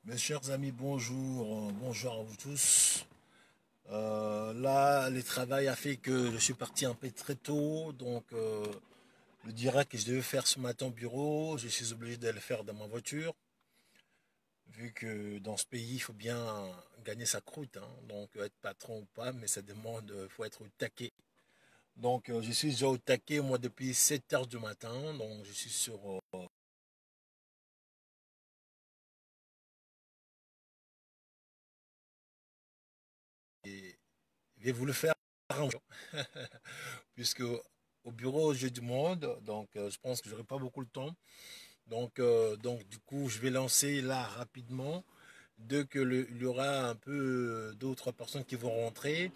Mes chers amis, bonjour, bonjour à vous tous. Là, le travail a fait que je suis parti un peu très tôt, donc le direct que je devais faire ce matin au bureau, je suis obligé de le faire dans ma voiture, vu que dans ce pays, il faut bien gagner sa croûte, hein. Donc être patron ou pas, mais ça demande, faut être au taquet. Donc je suis déjà au taquet, moi, depuis 7 heures du matin, donc je suis sur... et j'ai voulu faire un jour, puisque au bureau, j'ai du monde, donc je pense que j'aurai pas beaucoup de temps. Donc du coup, je vais lancer là rapidement. Dès que il y aura un peu d'autres personnes qui vont rentrer,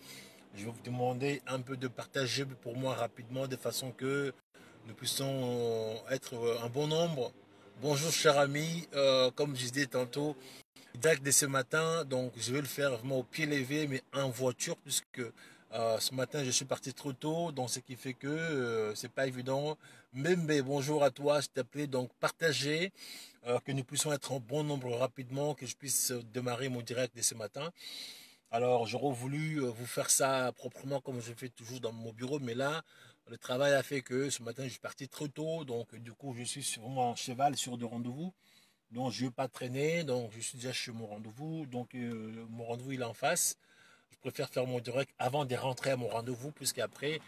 je vais vous demander un peu de partager pour moi rapidement, de façon que nous puissions être un bon nombre. Bonjour, cher ami. Comme je disais tantôt, direct dès ce matin, donc je vais le faire vraiment au pied levé, mais en voiture, puisque ce matin je suis parti trop tôt, donc ce qui fait que c'est pas évident. Même bonjour à toi, je t'appelais donc partager, que nous puissions être en bon nombre rapidement, que je puisse démarrer mon direct dès ce matin. Alors j'aurais voulu vous faire ça proprement comme je fais toujours dans mon bureau, mais là le travail a fait que ce matin je suis parti trop tôt, donc du coup je suis vraiment en cheval sur de rendez-vous. Donc, je ne veux pas traîner, donc je suis déjà chez mon rendez-vous. Donc, mon rendez-vous, il est en face. Je préfère faire mon direct avant de rentrer à mon rendez-vous, puisqu'après,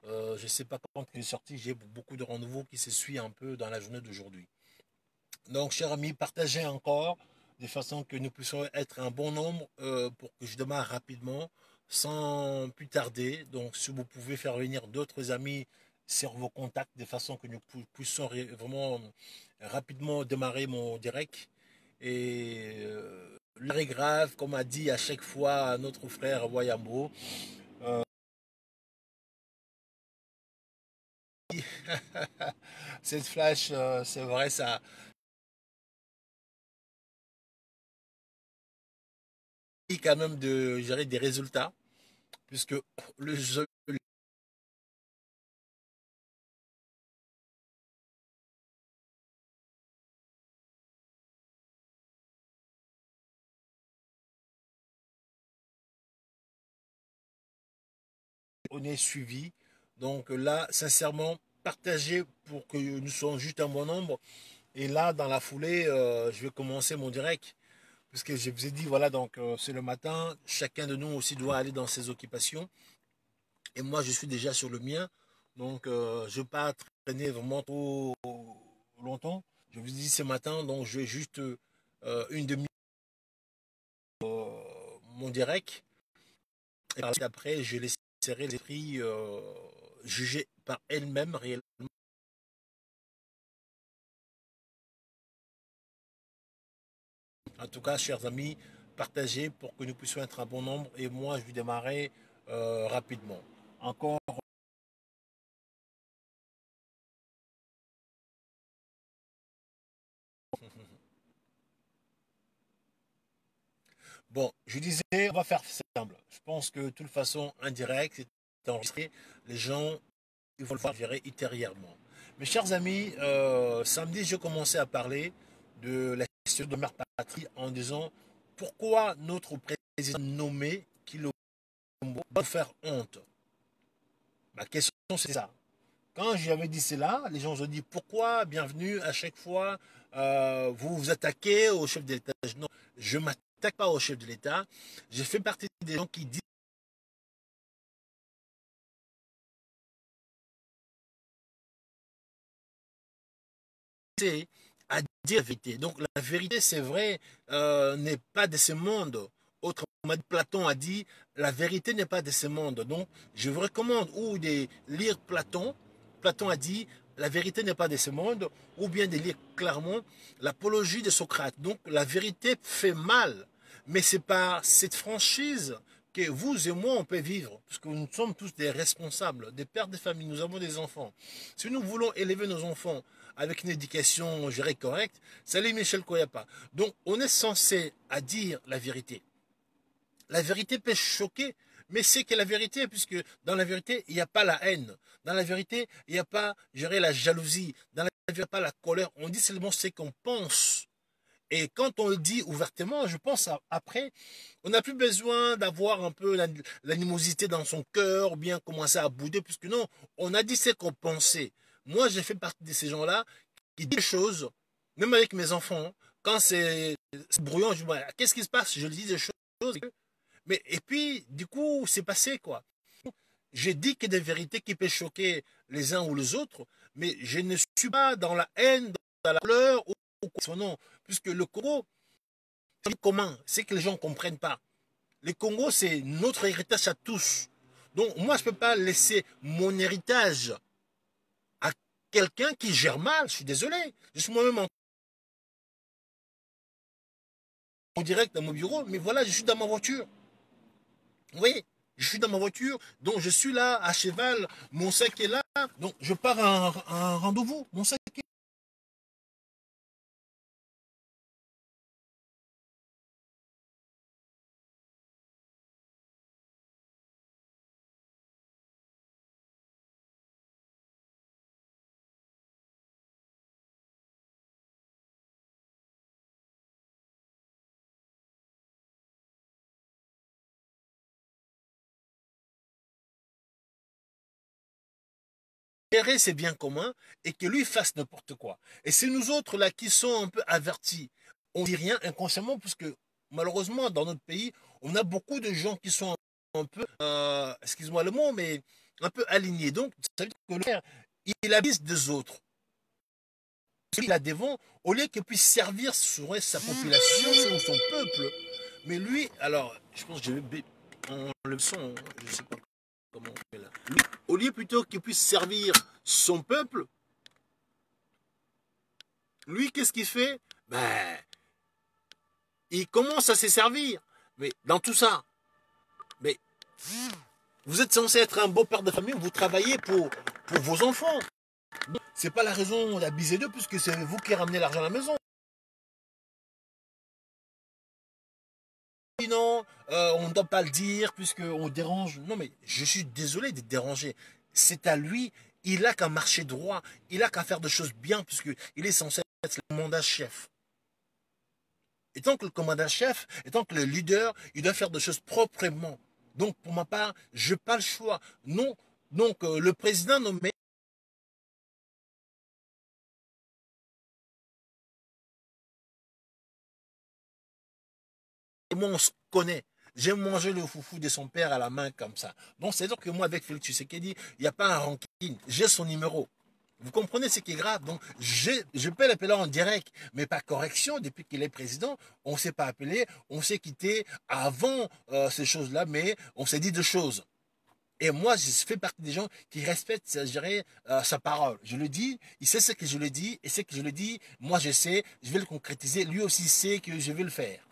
je ne sais pas quand je suis sorti, j'ai beaucoup de rendez-vous qui se suivent un peu dans la journée d'aujourd'hui. Donc, chers amis, partagez encore, de façon que nous puissions être un bon nombre pour que je démarre rapidement, sans plus tarder. Donc, si vous pouvez faire venir d'autres amis sur vos contacts, de façon que nous puissions vraiment rapidement démarrer mon direct. Et l'heure est grave, comme a dit à chaque fois notre frère Wayambo. Euh, cette flash, c'est vrai, ça a quand même de gérer des résultats, puisque le jeu, on est suivi. Donc là, sincèrement, partagez pour que nous soyons juste un bon nombre. Et là, dans la foulée, je vais commencer mon direct. Puisque je vous ai dit, voilà, donc c'est le matin. Chacun de nous aussi doit aller dans ses occupations. Et moi, je suis déjà sur le mien. Donc, je ne vais pas traîner vraiment trop longtemps. Je vous dis ce matin, donc je vais juste une demi mon direct. Et après, je laisserai les prix juger par elles-mêmes réellement. En tout cas, chers amis, partagez pour que nous puissions être un bon nombre. Et moi, je vais démarrer rapidement. Encore. Bon, je disais, on va faire simple. Je pense que de toute façon, indirect, c'est enregistré. Les gens, ils vont le voir gérer ultérieurement. Mes chers amis, samedi, j'ai commencé à parler de la question de mère patrie en disant pourquoi notre président nommé Kilo doit faire honte. Ma question, c'est ça. Quand j'avais dit cela, les gens ont dit pourquoi, bienvenue, à chaque fois, vous vous attaquez au chef de l'État. Non, je ne m'attaque pas au chef de l'État. Je fais partie des gens qui disaient à dire la vérité. Donc la vérité, c'est vrai, n'est pas de ce monde. Autrement dit, Platon a dit, la vérité n'est pas de ce monde. Donc je vous recommande ou de lire Platon. Platon a dit, la vérité n'est pas de ce monde, ou bien de lire clairement l'apologie de Socrate. Donc la vérité fait mal, mais c'est par cette franchise que vous et moi, on peut vivre, parce que nous sommes tous des responsables, des pères de famille, nous avons des enfants. Si nous voulons élever nos enfants avec une éducation, je dirais, correcte, salut Michel Koyapa. Donc, on est censé à dire la vérité. La vérité peut choquer, mais c'est que la vérité, puisque dans la vérité, il n'y a pas la haine. Dans la vérité, il n'y a pas, je dirais, la jalousie. Dans la vérité, il n'y a pas la colère. On dit seulement ce qu'on pense. Et quand on le dit ouvertement, je pense après, on n'a plus besoin d'avoir un peu l'animosité dans son cœur ou bien commencer à bouder, puisque non, on a dit ce qu'on pensait. Moi, j'ai fait partie de ces gens-là qui disent des choses, même avec mes enfants, quand c'est brouillon, je dis, voilà, qu'est-ce qui se passe? Je dis des choses. Mais, et puis, du coup, c'est passé, quoi. J'ai dit que des vérités qui peuvent choquer les uns ou les autres, mais je ne suis pas dans la haine, dans la pleurs ou quoi. Non, puisque le Congo, c'est commun, c'est que les gens ne comprennent pas. Le Congo, c'est notre héritage à tous. Donc, moi, je ne peux pas laisser mon héritage à quelqu'un qui gère mal. Je suis désolé. Je suis moi-même en direct dans mon bureau, mais voilà, je suis dans ma voiture. Oui, je suis dans ma voiture, donc je suis là à cheval, mon sac est là, donc je pars à un rendez-vous, mon sac est géré, c'est bien commun, et que lui fasse n'importe quoi. Et c'est nous autres là qui sommes un peu avertis. On dit rien inconsciemment, puisque malheureusement, dans notre pays, on a beaucoup de gens qui sont un peu, excuse-moi le mot, mais un peu alignés. Donc, ça veut dire que le frère, il abuse des autres. Il a des vents, au lieu qu'il puisse servir sa population ou son peuple. Mais lui, alors, je pense que je vais en le son, je sais pas comment on fait là. Lui, au lieu plutôt qu'il puisse servir son peuple, lui, qu'est-ce qu'il fait? Ben, il commence à se servir. Mais dans tout ça, mais vous êtes censé être un beau père de famille, vous travaillez pour vos enfants. C'est pas la raison d'abuser d'eux, puisque c'est vous qui ramenez l'argent à la maison. Non, on ne doit pas le dire puisqu'on dérange. Non, mais je suis désolé d'être dérangé. C'est à lui, il a qu'à marcher droit, il a qu'à faire des choses bien puisqu'il est censé être le commandant-chef. Et tant que le commandant-chef, et tant que le leader, il doit faire des choses proprement. Donc, pour ma part, je n'ai pas le choix. Non, donc le président nommé, moi, on se connaît. J'ai mangé le foufou de son père à la main comme ça. Donc, c'est-à-dire que moi, avec Félix Tshisekedi, il n'y a pas un ranking. J'ai son numéro. Vous comprenez ce qui est grave. Donc, je peux l'appeler en direct, mais par correction, depuis qu'il est président, on ne s'est pas appelé, on s'est quitté avant ces choses-là, mais on s'est dit deux choses. Et moi, je fais partie des gens qui respectent, je dirais, sa parole. Je le dis, il sait ce que je le dis, et ce que je le dis, moi je sais, je vais le concrétiser, lui aussi sait que je vais le faire.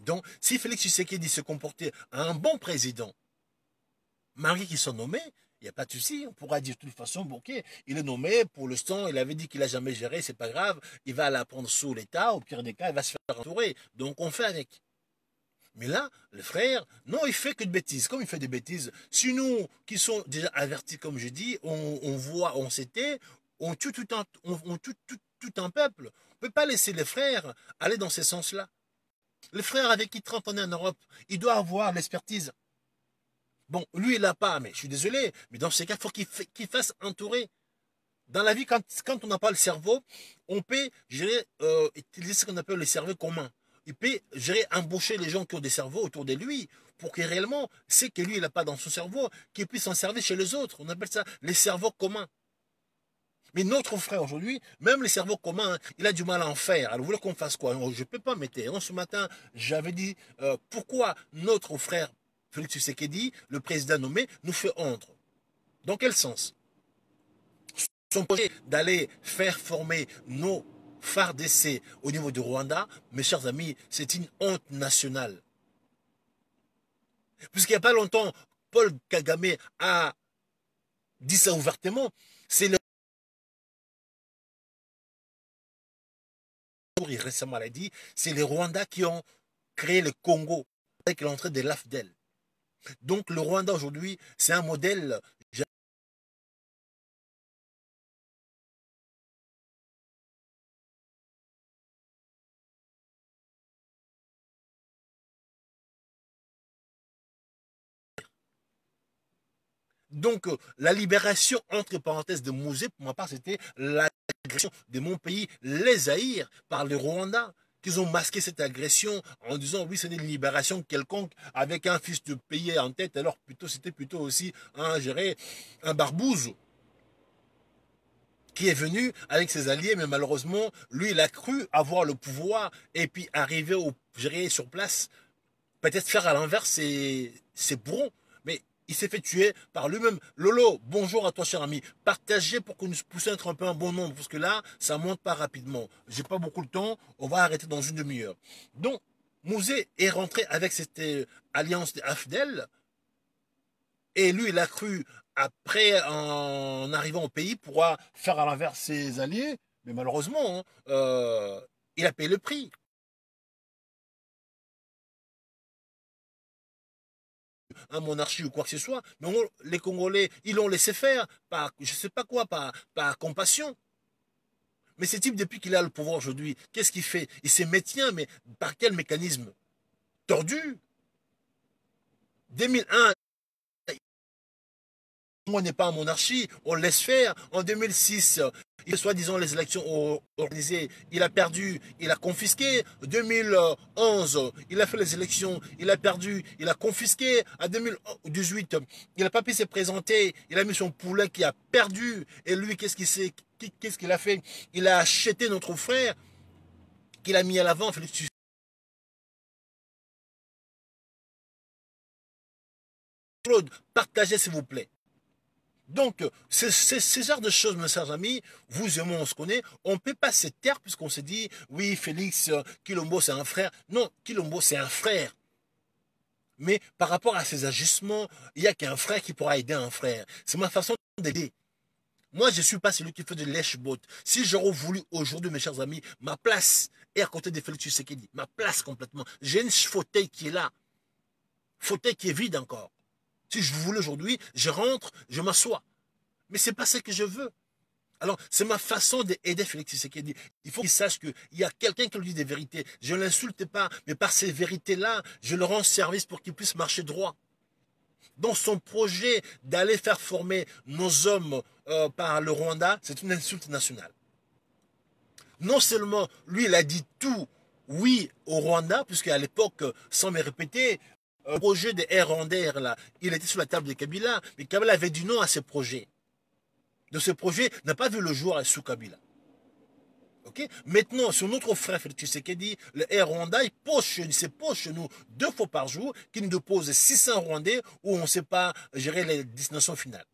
Donc, si Félix Tshisekedi se comportait un bon président, malgré qu'il soit nommé, il n'y a pas de souci. On pourra dire de toute façon, bon, ok, il est nommé, pour l'instant, il avait dit qu'il n'a jamais géré, c'est pas grave, il va la prendre sous l'État, au pire des cas, il va se faire entourer. Donc, on fait avec. Mais là, le frère, non, il fait que de bêtises. Comme il fait des bêtises, si nous, qui sommes déjà avertis, comme je dis, on voit, on s'était, on tue tout un peuple. On ne peut pas laisser les frères aller dans ce sens-là. Le frère avec qui 30 ans en Europe, il doit avoir l'expertise. Bon, lui, il l'a pas, mais je suis désolé. Mais dans ce cas, il faut qu'il fasse entourer. Dans la vie, quand on n'a pas le cerveau, on peut gérer, utiliser ce qu'on appelle le cerveau commun. Il peut gérer, embaucher les gens qui ont des cerveaux autour de lui pour que réellement, ce que lui, il n'a pas dans son cerveau, qu'il puisse en servir chez les autres. On appelle ça les cerveaux communs. Mais notre frère aujourd'hui, même les cerveaux communs, il a du mal à en faire. Alors, vous voulez qu'on fasse quoi? Je ne peux pas mettre. Ce matin, j'avais dit pourquoi notre frère Félix Tshisekedi, le président nommé, nous fait honte. Dans quel sens? Son projet d'aller faire former nos phares d'essai au niveau du Rwanda, mes chers amis, c'est une honte nationale. Puisqu'il n'y a pas longtemps, Paul Kagame a dit ça ouvertement, c'est le récemment l'a dit, c'est les Rwandais qui ont créé le Congo avec l'entrée de l'AFDEL. Donc le Rwanda aujourd'hui, c'est un modèle Donc, la libération, entre parenthèses, de Mouzé, pour ma part, c'était l'agression de mon pays, les Zaïre, par le Rwanda, qu'ils ont masqué cette agression en disant, oui, c'est une libération quelconque, avec un fils de pays en tête, alors plutôt, c'était plutôt aussi un barbouze qui est venu avec ses alliés, mais malheureusement, lui, il a cru avoir le pouvoir, et puis arriver sur place, peut-être faire à l'inverse ses bourrons. Mais il s'est fait tuer par lui-même. Lolo, bonjour à toi, cher ami. Partagez pour que nous puissions être un peu un bon nombre, parce que là, ça monte pas rapidement. J'ai pas beaucoup de temps, on va arrêter dans une demi-heure. Donc, Mouzé est rentré avec cette alliance des Afdel, et lui, il a cru, après, en arrivant au pays, pouvoir faire à l'inverse ses alliés, mais malheureusement, hein, il a payé le prix. Un monarchie ou quoi que ce soit, mais les Congolais, ils l'ont laissé faire par, je sais pas quoi, par compassion. Mais ce type, depuis qu'il a le pouvoir aujourd'hui, qu'est-ce qu'il fait? Il se maintient, mais par quel mécanisme? Tordu. 2001, on n'est pas en monarchie, on laisse faire. En 2006, il soi-disant les élections organisées, il a perdu, il a confisqué. 2011, il a fait les élections, il a perdu, il a confisqué. En 2018, il n'a pas pu se présenter, il a mis son poulet qui a perdu. Et lui, qu'est-ce qu'il a fait? Il a acheté notre frère, qu'il a mis à l'avant, Félix Claude, partagez s'il vous plaît. Donc, c'est ce genre de choses, mes chers amis, vous et moi, on se connaît, on ne peut pas se taire puisqu'on se dit, oui, Félix, Kilombo, c'est un frère. Non, Kilombo, c'est un frère. Mais par rapport à ces agissements, il n'y a qu'un frère qui pourra aider un frère. C'est ma façon d'aider. Moi, je ne suis pas celui qui fait de lèche-botte. Si j'aurais voulu aujourd'hui, mes chers amis, ma place est à côté de Félix Tshisekedi. Ma place complètement. J'ai une fauteuil qui est là. Fauteuil qui est vide encore. Si je voulais aujourd'hui, je rentre, je m'assois. Mais ce n'est pas ce que je veux. Alors, c'est ma façon d'aider Félix Tshisekedi. Il faut qu'il sache qu'il y a quelqu'un qui lui dit des vérités. Je ne l'insulte pas, mais par ces vérités-là, je le rends service pour qu'il puisse marcher droit. Dans son projet d'aller faire former nos hommes par le Rwanda, c'est une insulte nationale. Non seulement lui, il a dit tout oui au Rwanda, puisqu'à l'époque, sans me répéter, le projet des Rwandais, là, il était sur la table de Kabila, mais Kabila avait dit non à ce projet. De ce projet n'a pas vu le jour sous Kabila. Okay? Maintenant, sur notre frère Félix Tshisekedi, le Air Rwanda, il se pose chez nous 2 fois par jour, qui nous dépose 600 Rwandais où on ne sait pas gérer les destinations finales.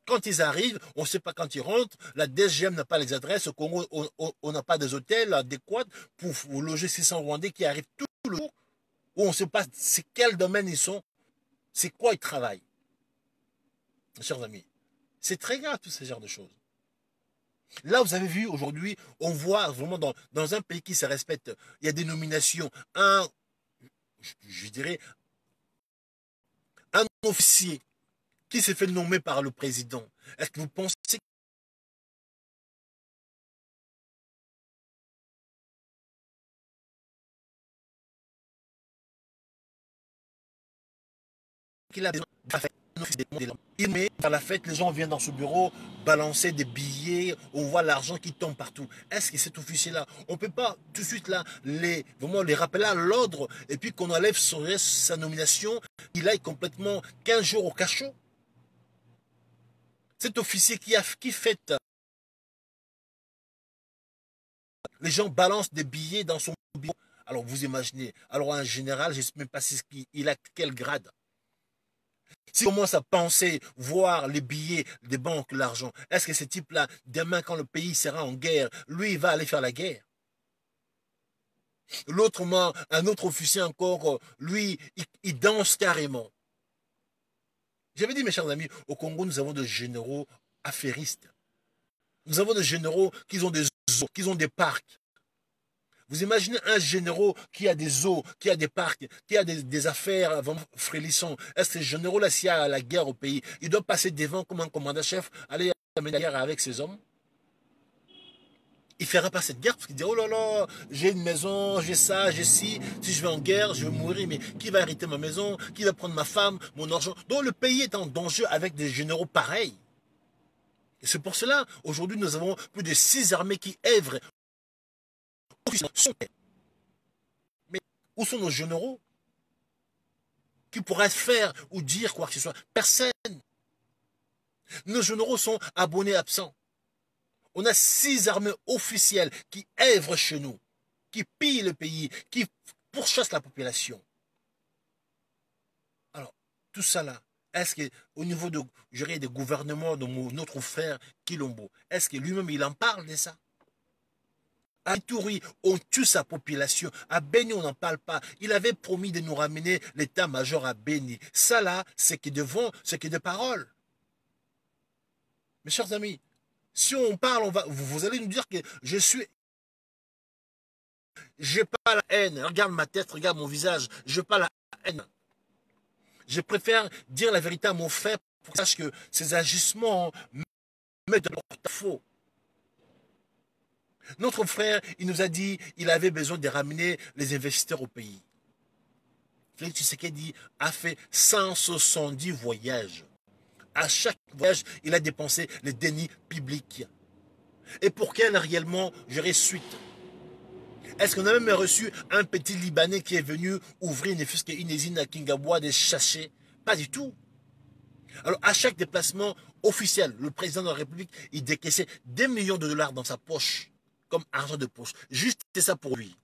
Quand ils arrivent, on ne sait pas quand ils rentrent, la DGM n'a pas les adresses, au Congo, on n'a pas des hôtels adéquats pour loger 600 Rwandais qui arrivent tout le jour, où on ne sait pas c'est quel domaine ils sont, c'est quoi ils travaillent. Chers amis, c'est très grave tout ce genre de choses. Là, vous avez vu, aujourd'hui, on voit vraiment dans un pays qui se respecte, il y a des nominations. Je dirais, un officier qui s'est fait nommer par le président. Est-ce que vous pensez qu'il a besoin d'un officier? Il met à la fête, les gens viennent dans ce bureau balancer des billets, on voit l'argent qui tombe partout. Est-ce que cet officier-là, on ne peut pas tout de suite là vraiment les rappeler à l'ordre et puis qu'on enlève sa nomination, il aille complètement 15 jours au cachot? Cet officier qui fête, les gens balancent des billets dans son bureau. Alors vous imaginez, alors un général, je ne sais même pas il a quel grade. S'il commence à penser, voir les billets des banques, l'argent, est-ce que ce type-là, demain quand le pays sera en guerre, lui, il va aller faire la guerre? L'autre, un autre officier encore, lui, il danse carrément. J'avais dit, mes chers amis, au Congo, nous avons des généraux affairistes. Nous avons des généraux qui ont des zoos, qui ont des parcs. Vous imaginez un généraux qui a des zoos, qui a des parcs, qui a des affaires vraiment frélissantes. Est-ce que ce généraux-là, s'il y a la guerre au pays, il doit passer devant comme un commandant-chef, aller à la guerre avec ses hommes? il ne fera pas cette guerre parce qu'il dit, oh là là, j'ai une maison, j'ai ça, j'ai ci, si je vais en guerre, je vais mourir, mais qui va hériter ma maison, qui va prendre ma femme, mon argent. Donc le pays est en danger avec des généraux pareils. Et c'est pour cela, aujourd'hui, nous avons plus de 6 armées qui œuvrent. Mais où sont nos généraux qui pourraient faire ou dire quoi que ce soit? Personne. Nos généraux sont abonnés absents. On a 6 armées officielles qui œuvrent chez nous, qui pillent le pays, qui pourchassent la population. Alors, tout ça là, est-ce qu'au niveau des gouvernements de notre frère Kilombo, est-ce que lui-même il en parle de ça? À Ituri, on tue sa population. À Beni, on n'en parle pas. Il avait promis de nous ramener l'état-major à Beni. Ça là, c'est que de vent, c'est que de paroles. Mes chers amis, si on parle, vous allez nous dire que j'ai pas la haine. Regarde ma tête, regarde mon visage. Je n'ai pas la haine. Je préfère dire la vérité à mon frère pour qu'il sache que ces agissements mettent de porte-à-faux. Notre frère, il nous a dit qu'il avait besoin de ramener les investisseurs au pays. Félix Tshisekedi a fait 170 voyages. À chaque voyage, il a dépensé les deniers publics. Et pour qu'elle réellement gérer suite? Est-ce qu'on a même reçu un petit Libanais qui est venu ouvrir une usine à Kingabwa des sachets? Pas du tout. Alors, à chaque déplacement officiel, le président de la République, il décaissait des millions de dollars dans sa poche, comme argent de poche. Juste ça pour lui.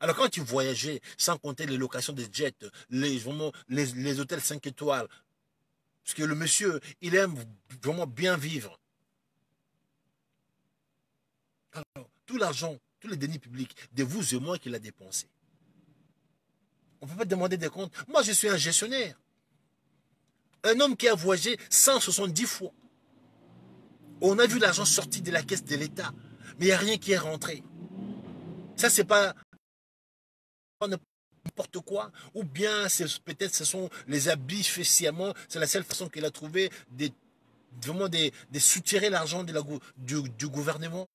Alors, quand tu voyageais, sans compter les locations des jets, les hôtels 5 étoiles, parce que le monsieur, il aime vraiment bien vivre. Alors, tout l'argent, tous les deniers publics, de vous et moi qu'il a dépensé. On ne peut pas demander des comptes. Moi, je suis un gestionnaire. Un homme qui a voyagé 170 fois. On a vu l'argent sortir de la caisse de l'État, mais il n'y a rien qui est rentré. Ça, c'est pas n'importe quoi, ou bien peut-être ce sont les habits faits sciemment, c'est la seule façon qu'il a trouvé vraiment de soutirer l'argent du gouvernement.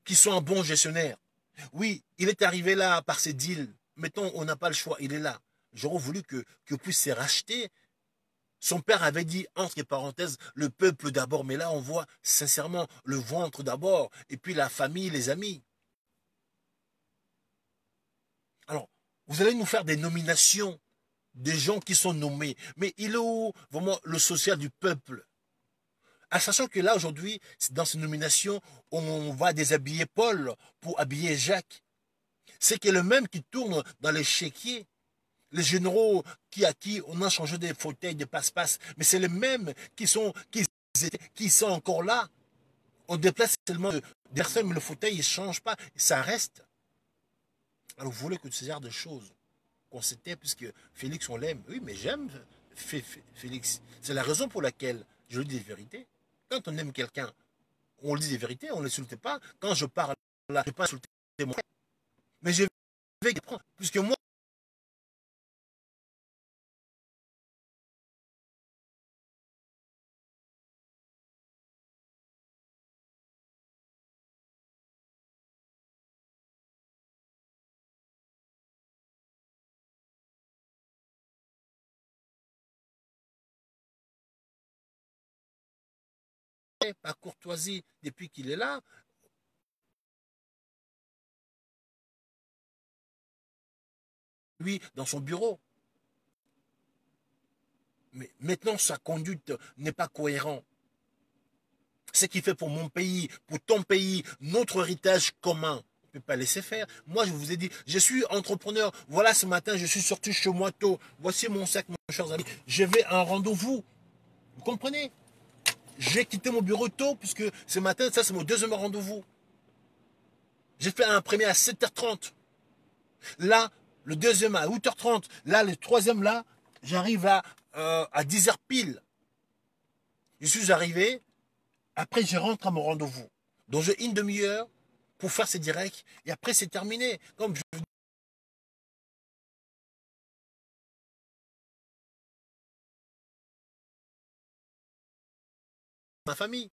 Qui sont un bon gestionnaire. Oui, il est arrivé là par ses deals. Mettons, on n'a pas le choix, il est là. J'aurais voulu que puisse se racheter. Son père avait dit, entre parenthèses, le peuple d'abord. Mais là, on voit sincèrement le ventre d'abord. Et puis la famille, les amis. Alors, vous allez nous faire des nominations des gens qui sont nommés. Mais il est où vraiment le social du peuple? En sachant que là, aujourd'hui, dans ces nominations, on va déshabiller Paul pour habiller Jacques. C'est que le même qui tourne dans les chéquiers. Les généraux à qui on a changé des fauteuils, des passe-passe, mais c'est les mêmes qui sont encore là. On déplace seulement des personnes, mais le fauteuil ne change pas, ça reste. Alors vous voulez que ce genre de choses, qu'on s'était, puisque Félix, on l'aime. Oui, mais j'aime Félix. C'est la raison pour laquelle je lui dis des vérités. Quand on aime quelqu'un, on lui dit des vérités, on ne l'insulte pas. Quand je parle là, je ne vais pas insulter mon frère. Mais je vais prendre, puisque moi, par courtoisie, depuis qu'il est là, lui, dans son bureau. Mais maintenant, sa conduite n'est pas cohérente. Ce qu'il fait pour mon pays, pour ton pays, notre héritage commun, on ne peut pas laisser faire. Moi, je vous ai dit, je suis entrepreneur. Voilà, ce matin, je suis sorti chez moi tôt. Voici mon sac, mes chers amis. Je vais à un rendez-vous. Vous comprenez? J'ai quitté mon bureau tôt, puisque ce matin, ça, c'est mon deuxième rendez-vous. J'ai fait un premier à 7h30. Là, le deuxième à 8h30. Là, le troisième, là, j'arrive à 10h pile. Je suis arrivé. Après, je rentre à mon rendez-vous. Donc j'ai une demi-heure pour faire ces directs et après c'est terminé. Comme je dis à ma famille.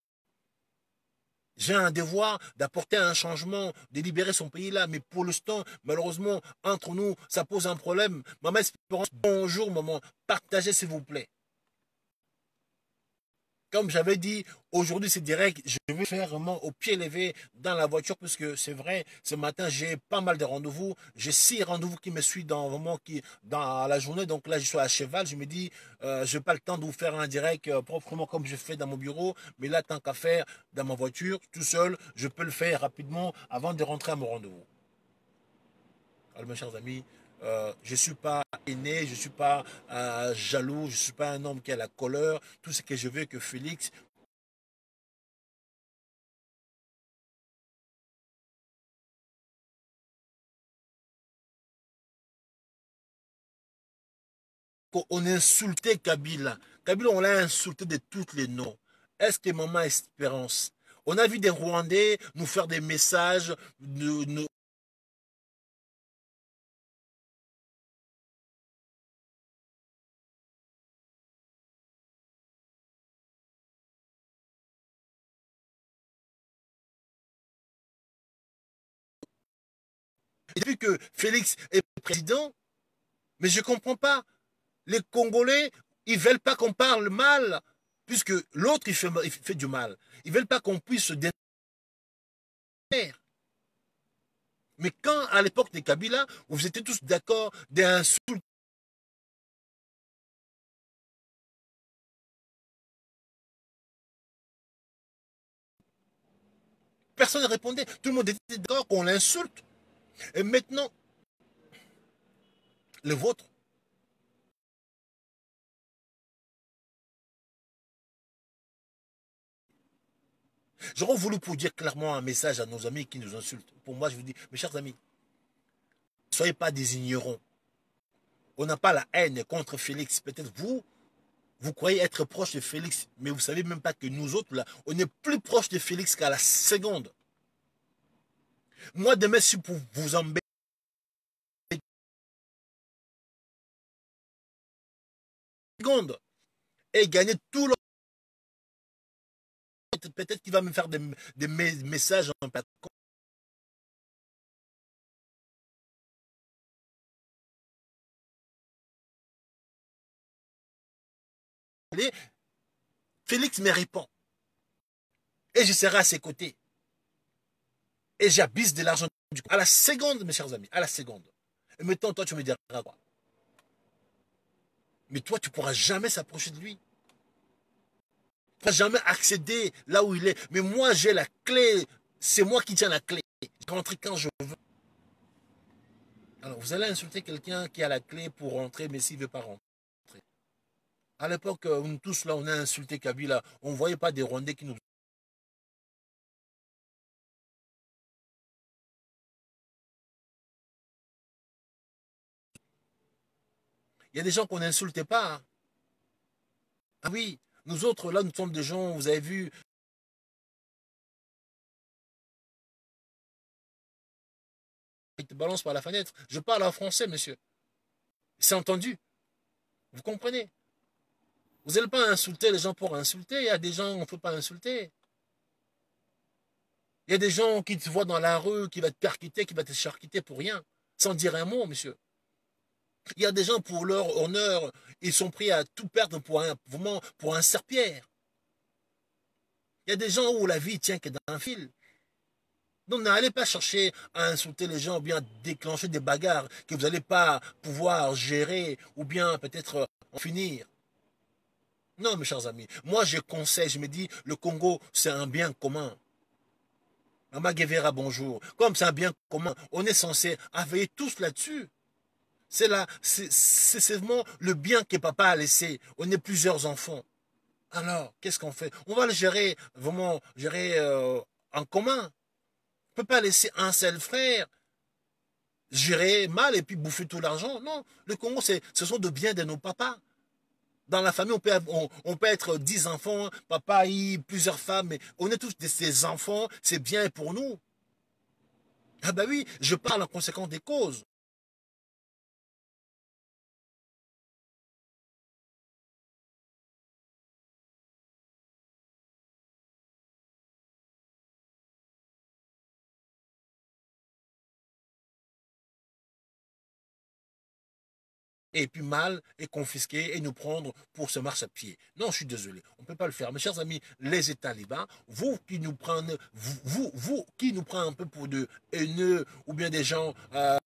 J'ai un devoir d'apporter un changement, de libérer son pays là. Mais pour l'instant, malheureusement, entre nous, ça pose un problème. Maman Espérance, bonjour maman, partagez s'il vous plaît. Comme j'avais dit, aujourd'hui c'est direct, je vais faire vraiment au pied levé dans la voiture parce que c'est vrai, ce matin j'ai pas mal de rendez-vous, j'ai 6 rendez-vous qui me suivent dans vraiment dans la journée, donc là je suis à cheval, je me dis je n'ai pas le temps de vous faire un direct proprement comme je fais dans mon bureau, mais là tant qu'à faire dans ma voiture, tout seul, je peux le faire rapidement avant de rentrer à mon rendez-vous. Alors mes chers amis, je ne suis pas aîné, je ne suis pas jaloux, je ne suis pas un homme qui a la colère. Tout ce que je veux que Félix on a insulté Kabila. Kabila, on l'a insulté de tous les noms. Est-ce que Maman Espérance? On a vu des Rwandais nous faire des messages, et depuis que Félix est président, mais je ne comprends pas. Les Congolais, ils ne veulent pas qu'on parle mal, puisque l'autre, il fait du mal. Ils ne veulent pas qu'on puisse se défendre. Mais quand, à l'époque de Kabila, vous étiez tous d'accord d'insulter, personne ne répondait. Tout le monde était d'accord qu'on l'insulte. Et maintenant, le vôtre, j'aurais voulu pour dire clairement un message à nos amis qui nous insultent. Pour moi, je vous dis, mes chers amis, ne soyez pas des ignorants. On n'a pas la haine contre Félix. Peut-être vous, vous croyez être proche de Félix, mais vous ne savez même pas que nous autres, là, on est plus proche de Félix qu'à la seconde. Moi, demain, si pour vous embêter, seconde, et gagner tout le... Peut-être qu'il va me faire des messages en Félix me répond. Et je serai à ses côtés. Et j'abuse de l'argent du coup. À la seconde, mes chers amis, à la seconde. Et maintenant, toi, tu me diras quoi? Mais toi, tu ne pourras jamais s'approcher de lui. Tu ne pourras jamais accéder là où il est. Mais moi, j'ai la clé. C'est moi qui tiens la clé. Je rentre quand je veux. Alors, vous allez insulter quelqu'un qui a la clé pour rentrer, mais s'il ne veut pas rentrer. À l'époque, nous tous là, on a insulté Kabila. On ne voyait pas des Rwandais qui nous... Il y a des gens qu'on n'insultait pas. Hein. Ah oui, nous autres, là, nous sommes des gens, vous avez vu, ils te balancent par la fenêtre. Je parle en français, monsieur. C'est entendu. Vous comprenez? Vous n'allez pas insulter les gens pour insulter. Il y a des gens qu'on ne peut pas insulter. Il y a des gens qui te voient dans la rue, qui vont te percuter, qui vont te charcuter pour rien, sans dire un mot, monsieur. Il y a des gens, pour leur honneur, ils sont prêts à tout perdre pour un serpillère. Il y a des gens où la vie tient que d'un fil. Donc n'allez pas chercher à insulter les gens ou bien déclencher des bagarres que vous n'allez pas pouvoir gérer ou bien peut-être en finir. Non, mes chers amis, moi je conseille, je me dis, le Congo, c'est un bien commun. Mama Guevara, bonjour. Comme c'est un bien commun, on est censé veiller tous là-dessus. C'est là, c'est seulement le bien que papa a laissé. On est plusieurs enfants. Alors, qu'est-ce qu'on fait? On va le gérer, vraiment, gérer en commun. On ne peut pas laisser un seul frère gérer mal et puis bouffer tout l'argent. Non, le Congo, ce sont de biens de nos papas. Dans la famille, on peut être 10 enfants, papa et plusieurs femmes, mais on est tous des enfants, c'est bien pour nous. Ah ben oui, je parle en conséquence des causes. Et puis mal et confisquer et nous prendre pour ce marche-à-pied. Non, je suis désolé, on ne peut pas le faire. Mes chers amis, les États talibans, vous qui nous prenez, vous qui nous prenez un peu pour de haineux ou bien des gens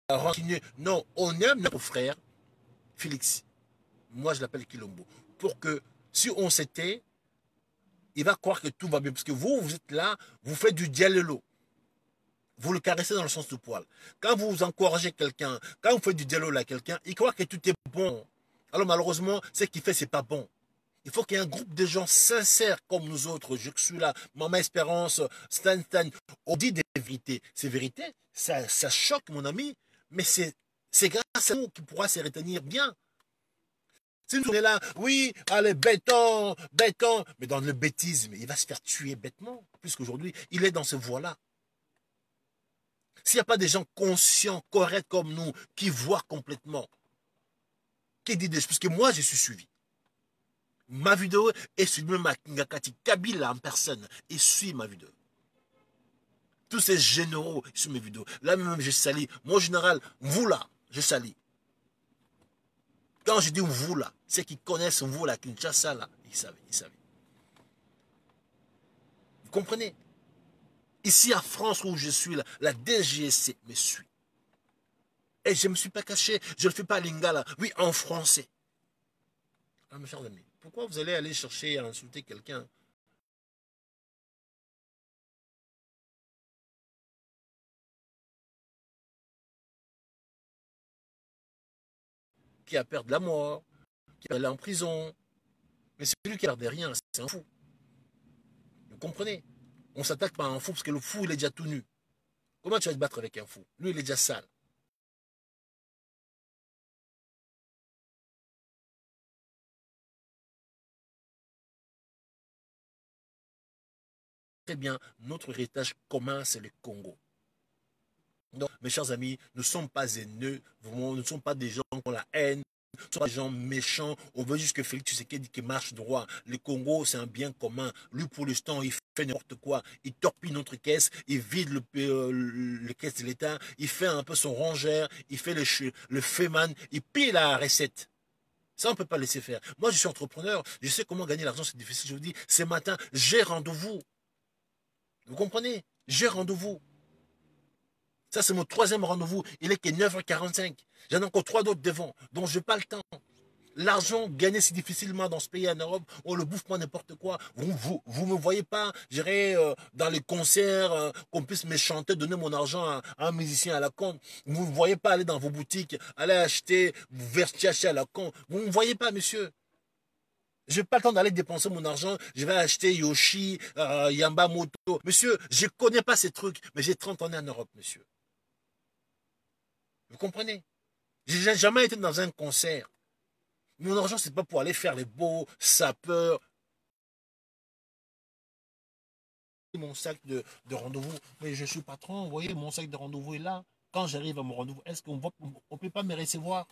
rancuniers, non, on aime notre frère, Félix. Moi, je l'appelle Kilombo. Pour que si on s'était, il va croire que tout va bien. Parce que vous, vous êtes là, vous faites du dialelo. Vous le caressez dans le sens du poil. Quand vous encouragez quelqu'un, quand vous faites du dialogue à quelqu'un, il croit que tout est bon. Alors malheureusement, ce qu'il fait, c'est pas bon. Il faut qu'il y ait un groupe de gens sincères comme nous autres. Je suis là, Maman Espérance, Stan Stan. On dit des vérités. Ces vérités, ça choque mon ami, mais c'est grâce à nous qu'il pourra se retenir bien. Si nous on est là, oui, allez, béton, béton, mais dans le bêtisme, il va se faire tuer bêtement, puisqu'aujourd'hui, il est dans ce voie-là. S'il n'y a pas des gens conscients, corrects comme nous, qui voient complètement, qui disent des choses, parce que moi, je suis suivi. Ma vidéo est suivie, même Ngakati Kabila en personne, et suit ma vidéo. Tous ces généraux sur mes vidéos. Là même, je salis. Mon général, vous là, je salis. Quand je dis vous là, ceux qui connaissent vous là, Kinshasa là, ils savent, ils savent. Vous comprenez? Ici à France où je suis là, la DGSC me suit. Et je ne me suis pas caché, je ne le fais pas à Lingala, oui, en français. Ah, mes chers amis, pourquoi vous allez aller chercher à insulter quelqu'un qui a perdu la mort, qui est allé en prison? Mais c'est lui qui a perdu rien, c'est un fou. Vous comprenez? On s'attaque pas à un fou parce que le fou, il est déjà tout nu. Comment tu vas te battre avec un fou? Lui, il est déjà sale. Très bien, notre héritage commun, c'est le Congo. Donc, mes chers amis, nous ne sommes pas haineux, nous ne sommes pas des gens qui ont la haine, nous ne sommes pas des gens méchants. On veut juste que Félix Tshisekedi qui marche droit. Le Congo, c'est un bien commun. Lui, pour l'instant, il fait n'importe quoi. Il torpille notre caisse, il vide le caisse de l'État, il fait un peu son rongeur, il fait le féman, il pille la recette. Ça, on ne peut pas laisser faire. Moi, je suis entrepreneur, je sais comment gagner l'argent, c'est difficile. Je vous dis, ce matin, j'ai rendez-vous. Vous comprenez? J'ai rendez-vous. Ça, c'est mon troisième rendez-vous. Il est que 9h45. J'en ai encore trois d'autres devant. Donc, je n'ai pas le temps. L'argent gagné si difficilement dans ce pays en Europe, on le bouffe pas n'importe quoi. Vous me voyez pas, j'irai dans les concerts, qu'on puisse me chanter, donner mon argent à un musicien à la con. Vous ne me voyez pas aller dans vos boutiques, aller acheter Versace à la con. Vous ne me voyez pas, monsieur. Je n'ai pas le temps d'aller dépenser mon argent. Je vais acheter Yoshi, Yamba Moto. Monsieur, je ne connais pas ces trucs, mais j'ai 30 ans en Europe, monsieur. Vous comprenez? Je n'ai jamais été dans un concert. Mon argent, c'est pas pour aller faire les beaux sapeurs. Mon sac de rendez-vous. Mais je suis patron, vous voyez, mon sac de rendez-vous est là. Quand j'arrive à mon rendez-vous, est-ce qu'on ne peut pas me recevoir?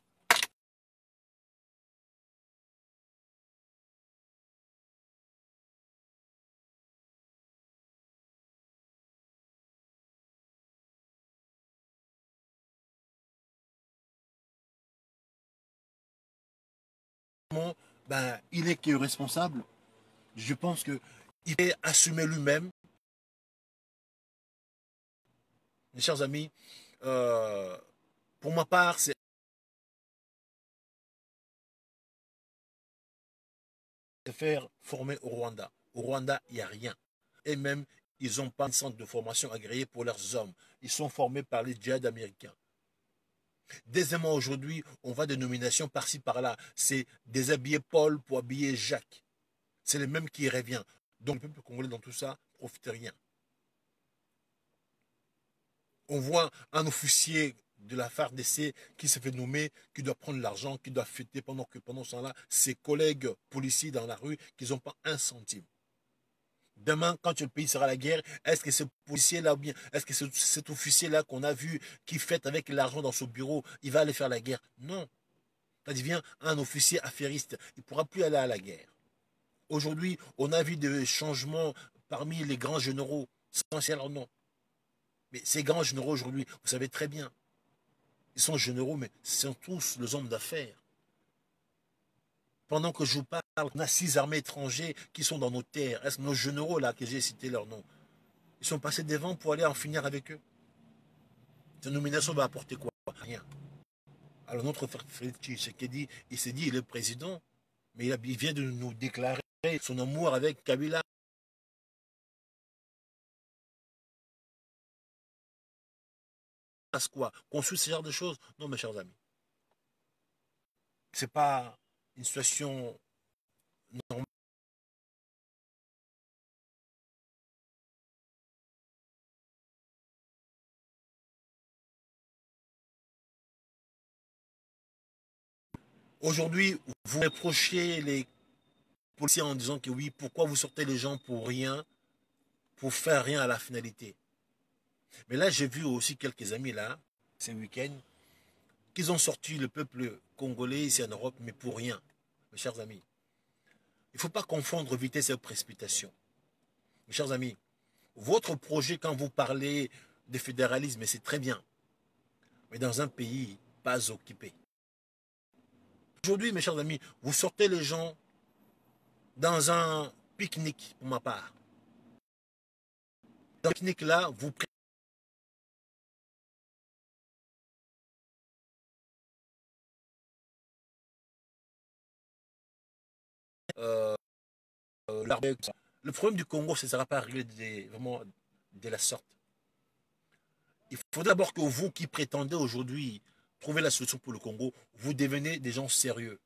Ben, il est que responsable. Je pense que il peut assumer lui-même. Mes chers amis, euh, pour ma part, c'est faire former au Rwanda. Au Rwanda, il n'y a rien. Et même, ils n'ont pas un centre de formation agréé pour leurs hommes. Ils sont formés par les djihad américains. Deuxièmement, aujourd'hui, on voit des nominations par-ci, par-là. C'est déshabiller Paul pour habiller Jacques. C'est le même qui revient. Donc, le peuple congolais dans tout ça, ne profite rien. On voit un officier de la FARDC qui se fait nommer, qui doit prendre l'argent, qui doit fêter pendant ce temps-là, ses collègues policiers dans la rue, qui n'ont pas un centime. Demain, quand le pays sera à la guerre, est-ce que ce policier-là, ou bien est-ce que cet officier-là qu'on a vu, qui fête avec l'argent dans son bureau, il va aller faire la guerre? Non. Ça devient un officier affairiste. Il ne pourra plus aller à la guerre. Aujourd'hui, on a vu des changements parmi les grands généraux, sans ciel leur nom. Mais ces grands généraux aujourd'hui, vous savez très bien, ils sont généraux, mais ce sont tous les hommes d'affaires. Pendant que je vous parle, on a 6 armées étrangères qui sont dans nos terres. Est-ce que nos généraux, là, que j'ai cité leur nom, ils sont passés devant pour aller en finir avec eux? Cette nomination va apporter quoi? Rien. Alors notre frère Félix Tshisekedi, il s'est dit, il est président, mais il vient de nous déclarer son amour avec Kabila. Quoi? Qu'on suit ce genre de choses? Non, mes chers amis. C'est pas une situation normale. Aujourd'hui, vous reprochez les policiers en disant que oui, pourquoi vous sortez les gens pour rien, pour faire rien à la finalité. Mais là, j'ai vu aussi quelques amis là, ces week-ends, qu'ils ont sorti le peuple congolais ici en Europe, mais pour rien, mes chers amis. Il ne faut pas confondre vitesse et précipitation. Mes chers amis, votre projet, quand vous parlez de fédéralisme, c'est très bien, mais dans un pays pas occupé. Aujourd'hui, mes chers amis, vous sortez les gens dans un pique-nique, pour ma part. Dans le pique-nique-là, vous prenez l'arbre. Le problème du Congo, ce ne sera pas réglé vraiment de la sorte. Il faut d'abord que vous qui prétendez aujourd'hui trouver la solution pour le Congo, vous devenez des gens sérieux.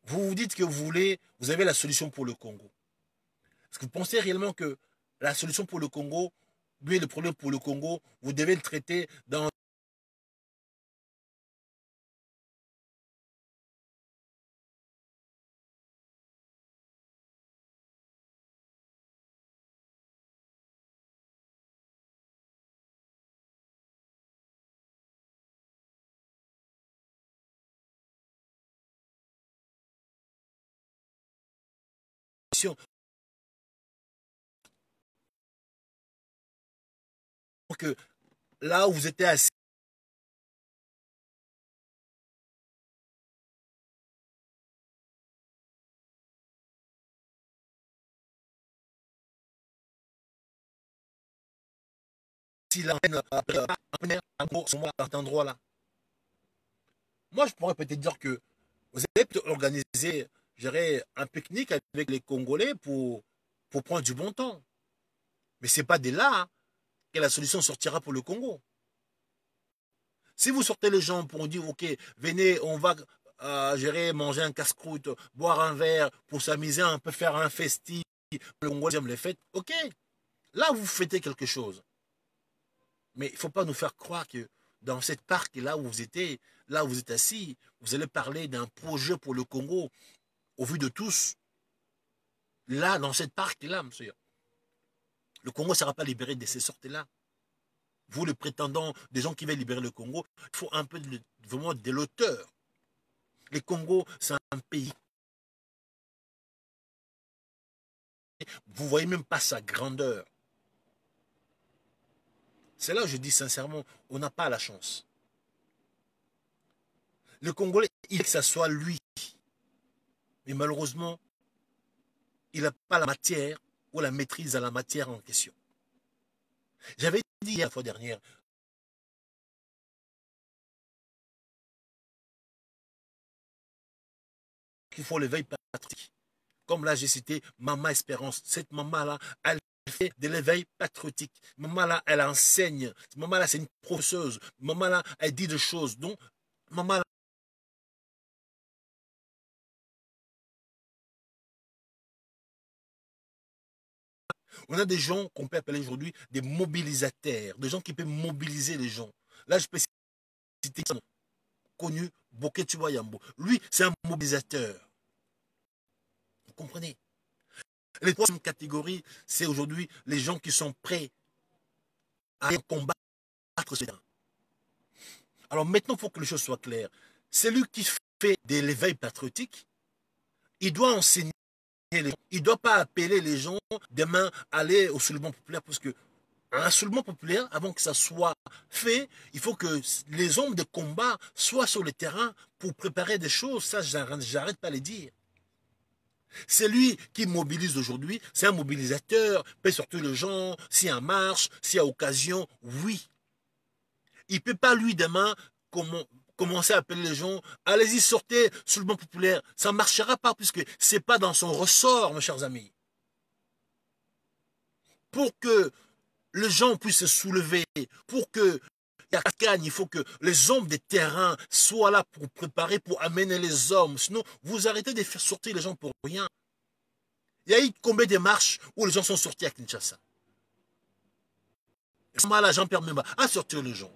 Vous vous dites que vous avez la solution pour le Congo. Est-ce que vous pensez réellement que la solution pour le Congo, lui, le problème pour le Congo, vous devez le traiter dans que là où vous étiez assis, là, à cet endroit-là. Moi, je pourrais peut-être dire que vous avez peut-être organisé, un pique-nique avec les Congolais pour prendre du bon temps. Mais ce n'est pas de là hein, que la solution sortira pour le Congo. Si vous sortez les gens pour dire, OK, venez, on va manger un casse-croûte, boire un verre, pour s'amuser un peu, faire un festif, le Congolais aime les fêtes, OK. Là, vous fêtez quelque chose. Mais il ne faut pas nous faire croire que dans cette parc, là où vous étiez, là où vous êtes assis, vous allez parler d'un projet pour le Congo, au vu de tous. Là, dans cette parc-là, monsieur, le Congo ne sera pas libéré de ces sortes-là. Vous, les prétendants, des gens qui veulent libérer le Congo, il faut un peu vraiment de l'auteur. Le Congo, c'est un pays. Vous ne voyez même pas sa grandeur. C'est là où je dis sincèrement, on n'a pas la chance. Le Congolais, il veut que ça soit lui. Mais malheureusement, il n'a pas la matière ou la maîtrise à la matière en question. J'avais dit la fois dernière, qu'il faut l'éveil patriotique. Comme là, j'ai cité Maman Espérance. Cette maman-là, elle fait de l'éveil patriotique. Maman-là, elle enseigne. Maman-là, c'est une professeuse. Maman-là, elle dit des choses. Donc, maman-là, on a des gens qu'on peut appeler aujourd'hui des mobilisateurs, des gens qui peuvent mobiliser les gens. Là, je peux citer connu, Bokeh Yambo. Lui, c'est un mobilisateur. Vous comprenez? Les troisième catégorie, c'est aujourd'hui les gens qui sont prêts à combattre ce terrain. Alors maintenant, il faut que les choses soient claires. Celui qui fait de l'éveil patriotique, il doit enseigner les gens. Il ne doit pas appeler les gens demain à aller au soulèvement populaire, parce que un soulèvement populaire, avant que ça soit fait, il faut que les hommes de combat soient sur le terrain pour préparer des choses. Ça, j'arrête pas de les dire. C'est lui qui mobilise aujourd'hui, c'est un mobilisateur, peut sortir les gens, s'il y a marche, s'il y a occasion, oui. Il ne peut pas, lui, demain, commencer à appeler les gens, allez-y, sortez, soulèvement populaire. Ça ne marchera pas, puisque ce n'est pas dans son ressort, mes chers amis. Pour que les gens puissent se soulever, pour que il faut que les hommes des terrains soient là pour préparer, pour amener les hommes. Sinon, vous arrêtez de faire sortir les gens pour rien. Il y a eu combien de marches où les gens sont sortis à Kinshasa? Là, Jean-Pierre Memba a sorti les gens.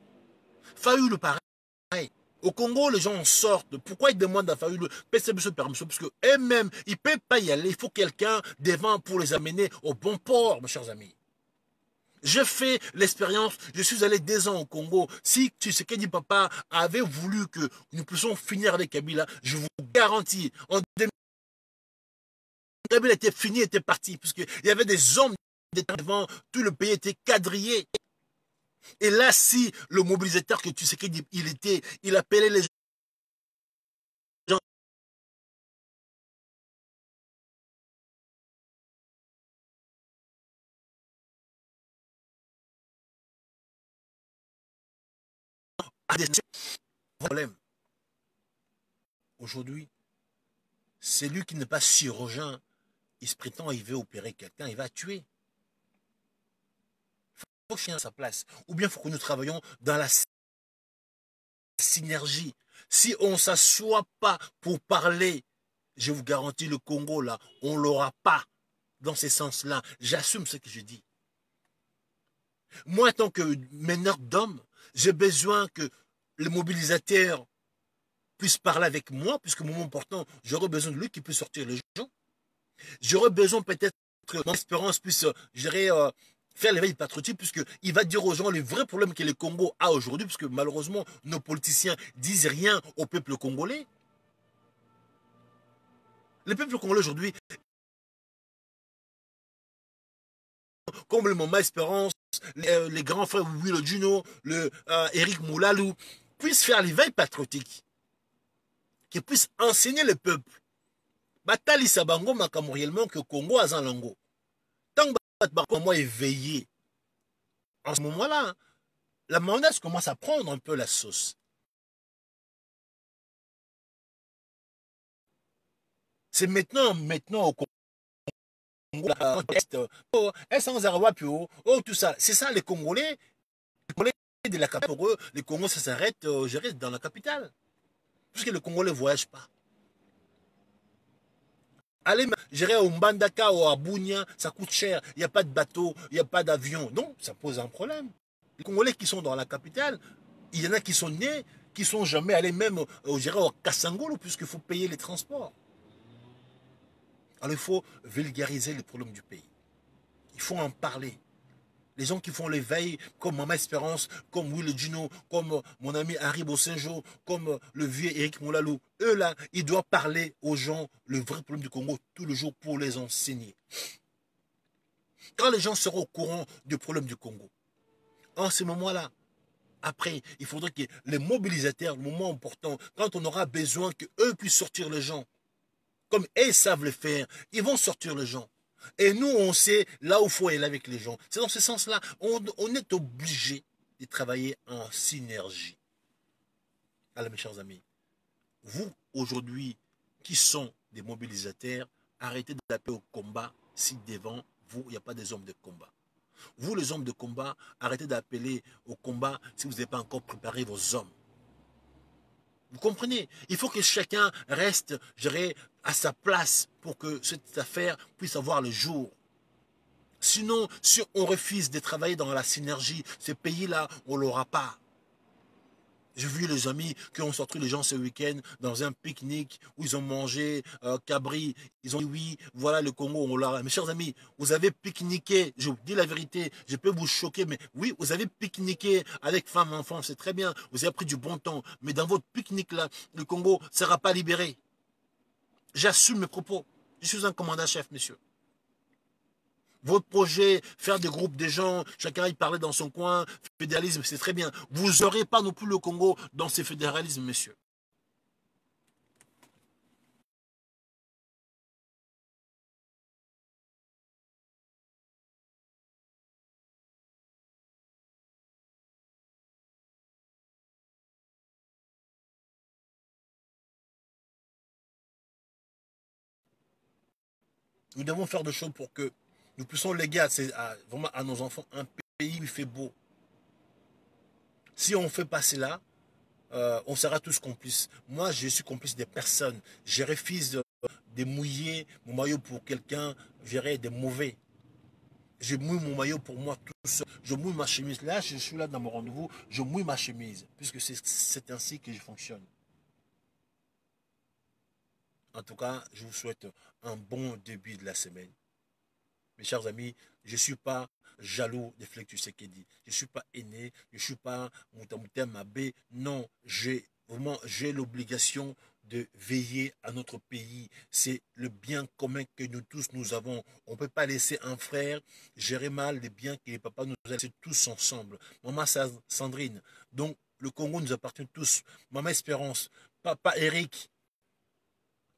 Fayoulou, pareil. Au Congo, les gens sortent. Pourquoi ils demandent à Fayoulou PCB permission? Parce qu'eux-mêmes, ils ne peuvent pas y aller. Il faut quelqu'un devant pour les amener au bon port, mes chers amis. J'ai fait l'expérience, je suis allé 2 ans au Congo. Si Tshisekedi Papa avait voulu que nous puissions finir avec Kabila, je vous garantis, en 2000, Kabila était fini, était parti, parce qu'il y avait des hommes devant, tout le pays était quadrillé. Et là, si le mobilisateur que Tshisekedi il appelait les gens à des problèmes. Aujourd'hui, c'est lui qui n'est pas chirurgien. Il se prétend, il veut opérer quelqu'un, il va tuer. Il faut chier à sa place. Ou bien il faut que nous travaillions dans la synergie. Si on ne s'assoit pas pour parler, je vous garantis, le Congo, là, on ne l'aura pas dans ce sens-là. J'assume ce que je dis. Moi, en tant que meneur d'hommes, j'ai besoin que le mobilisateur puisse parler avec moi, puisque moment important, j'aurai besoin de lui qui puisse sortir les gens. J'aurais besoin peut-être que mon espérance puisse, faire l'éveil patriotique, puisqu'il va dire aux gens les vrais problèmes que le Congo a aujourd'hui, puisque malheureusement, nos politiciens disent rien au peuple congolais. Le peuple congolais aujourd'hui, comme le Mama Espérance, les grands frères Willow Juno, Eric Moulalou, puissent faire l'éveil patriotique, qui puissent enseigner le peuple. Batali Sabango makambo réellement que Congo a zanlango. Tant que moi éveillé, en ce moment-là, la menace commence à prendre un peu la sauce. C'est maintenant au Congo, tout ça. C'est ça les Congolais de la capitale. Pour eux, les Congos, ça s'arrête, je reste dans la capitale. Puisque les Congolais ne voyagent pas. Aller gérer au Mbandaka ou à Bounia, ça coûte cher. Il n'y a pas de bateau, il n'y a pas d'avion. Donc, ça pose un problème. Les Congolais qui sont dans la capitale, il y en a qui sont nés, qui ne sont jamais allés même gérer au Kassangolo, puisqu'il faut payer les transports. Alors, il faut vulgariser les problèmes du pays. Il faut en parler. Les gens qui font l'éveil, comme Mama Espérance, comme Will Gino, comme mon ami Harry Bossenjo, comme le vieux Eric Moulalou, eux là, ils doivent parler aux gens le vrai problème du Congo tous les jours pour les enseigner. Quand les gens seront au courant du problème du Congo, en ce moment-là, après, il faudrait que les mobilisateurs, le moment important, quand on aura besoin qu'eux puissent sortir les gens, comme eux savent le faire, ils vont sortir les gens. Et nous, on sait là où il faut aller avec les gens. C'est dans ce sens-là, on est obligé de travailler en synergie. Alors, mes chers amis, vous, aujourd'hui, qui sont des mobilisateurs, arrêtez d'appeler au combat si devant vous, il n'y a pas des hommes de combat. Vous, les hommes de combat, arrêtez d'appeler au combat si vous n'avez pas encore préparé vos hommes. Vous comprenez? Il faut que chacun reste, je dirais, à sa place pour que cette affaire puisse avoir le jour. Sinon, si on refuse de travailler dans la synergie, ce pays-là, on ne l'aura pas. J'ai vu les amis qui ont sorti les gens ce week-end dans un pique-nique où ils ont mangé cabri. Ils ont dit oui, voilà le Congo, on l'a. Mes chers amis, vous avez pique-niqué. Je vous dis la vérité, je peux vous choquer, mais oui, vous avez pique-niqué avec femmes, enfants, c'est très bien. Vous avez pris du bon temps. Mais dans votre pique-nique là, le Congo ne sera pas libéré. J'assume mes propos. Je suis un commandant-chef, monsieur. Votre projet, faire des groupes de gens, chacun y parlait dans son coin, fédéralisme, c'est très bien. Vous n'aurez pas non plus le Congo dans ce fédéralisme, monsieur. Nous devons faire des choses pour que nous puissions léguer vraiment à nos enfants un pays où il fait beau. Si on fait pas cela, on sera tous complices. Moi, je suis complice des personnes. Je refuse de mouiller mon maillot pour quelqu'un, j'irai des mauvais. Je mouille mon maillot pour moi tout seul. Je mouille ma chemise. Là, je suis là dans mon rendez-vous, je mouille ma chemise, puisque c'est ainsi que je fonctionne. En tout cas, je vous souhaite un bon début de la semaine. Mes chers amis, je ne suis pas jaloux de Félix Tshisekedi. Je ne suis pas aîné, je ne suis pas Moutamoutem Mabé. Non, j'ai l'obligation de veiller à notre pays. C'est le bien commun que nous tous nous avons. On ne peut pas laisser un frère gérer mal les biens que les papas nous ont laissés tous ensemble. Maman Sandrine, donc le Congo nous appartient tous. Maman Espérance, papa Eric,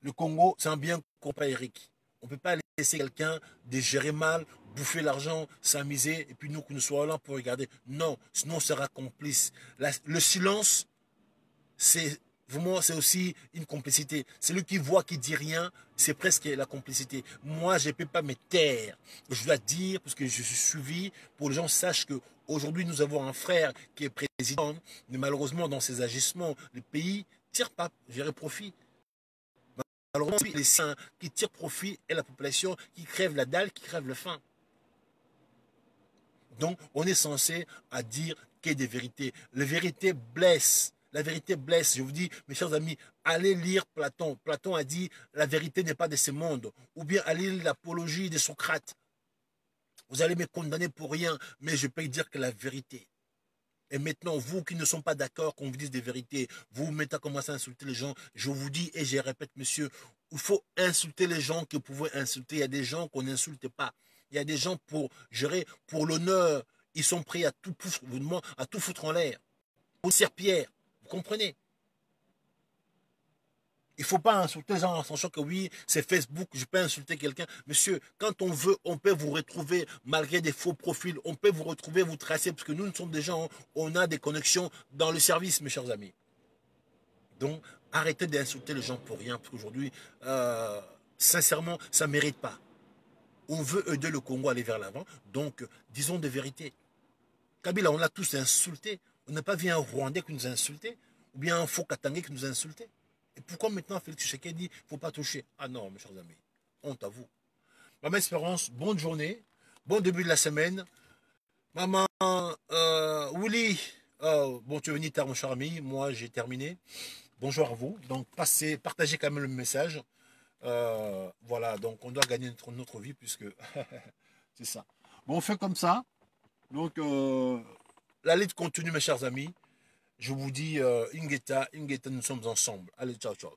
le Congo, c'est un bien qu'on pas Eric. On ne peut pas laisser quelqu'un de gérer mal, bouffer l'argent, s'amuser, et puis nous, que nous soyons là pour regarder. Non, sinon on sera complice. Le silence, c'est vraiment, c'est aussi une complicité. Celui qui voit, qui dit rien, c'est presque la complicité. Moi, je ne peux pas me taire. Je dois dire, parce que je suis suivi, pour que les gens sachent que aujourd'hui nous avons un frère qui est président, mais malheureusement, dans ses agissements, le pays ne tire pas, gérer profit. Alors, les saints qui tirent profit et la population qui crève la dalle, qui crève le faim. Donc, on est censé à dire qu'il y a des vérités. La vérité blesse. La vérité blesse. Je vous dis, mes chers amis, allez lire Platon. Platon a dit, la vérité n'est pas de ce monde. Ou bien allez lire l'apologie de Socrate. Vous allez me condamner pour rien, mais je peux dire que la vérité. Et maintenant, vous qui ne sont pas d'accord qu'on vous dise des vérités, vous vous mettez à commencer à insulter les gens. Je vous dis et je répète, monsieur, il faut insulter les gens que vous pouvez insulter. Il y a des gens qu'on n'insulte pas. Il y a des gens pour gérer, pour l'honneur, ils sont prêts à tout foutre en l'air. Au serpillère, vous comprenez? Il ne faut pas insulter les gens en sachant que oui, c'est Facebook, je peux insulter quelqu'un. Monsieur, quand on veut, on peut vous retrouver malgré des faux profils. On peut vous retrouver, vous tracer, parce que nous sommes des gens, on a des connexions dans le service, mes chers amis. Donc, arrêtez d'insulter les gens pour rien, parce qu'aujourd'hui, sincèrement, ça ne mérite pas. On veut aider le Congo à aller vers l'avant, donc disons des vérités. Kabila, on l'a tous insulté. On n'a pas vu un Rwandais qui nous a insultés, ou bien un faux Katangais qui nous a insultés. Et pourquoi maintenant Félix Tshisekedi dit qu'il ne faut pas toucher? Ah non, mes chers amis, honte à vous. Maman Espérance, bonne journée, bon début de la semaine. Maman Willy, bon, tu es venu tard, mon cher ami, moi j'ai terminé. Bonjour à vous. Donc, partagez quand même le message. Voilà, donc on doit gagner notre vie puisque c'est ça. Bon, on fait comme ça. Donc, la lutte continue, mes chers amis. Je vous dis, Ingeta, nous sommes ensemble. Allez, ciao, ciao.